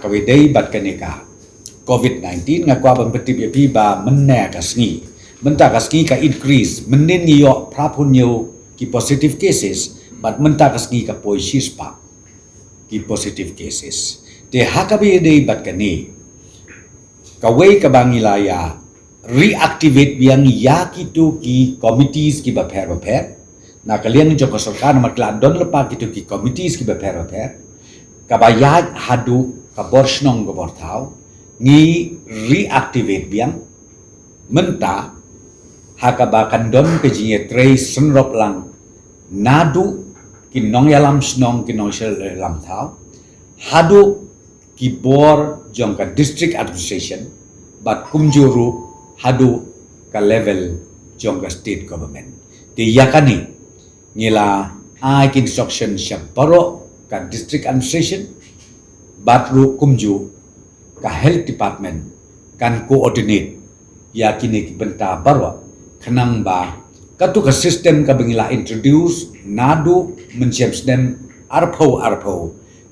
hakawedei bat kaneka COVID-19 ngakwa bempetip ya piba menna kasngi menta kasngi ka increase menin ngiyo prapunyo ki positive cases but menta kasngi ka poisis pa ki positive cases te hakawedei bat kane kawai ka bangilaya reactivate biang yakitu ki committees ki baper na kalian joko sarkar makla don lepa kitu ki committees ki baper kabayat hadu kaborsnong gobortau ni reactivate biang menta hakabakan don kejiye trace senrop lang nadu kinong yalam snong kinong shel lam tau hadu ki bor jongka district administration but kumjuru hadu ka level jongka state government di yakani ngila ai instruction syaparo ka district administration batru kumju ka health department kan coordinate yakini benta barwa kenang ba katu ka system ka bengila introduce nadu mensiapsden arpo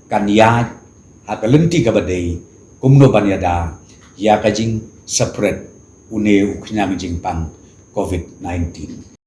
kan ya hakalenti ka badai kumno banyada ya kajing separate une uknyang jingpang COVID-19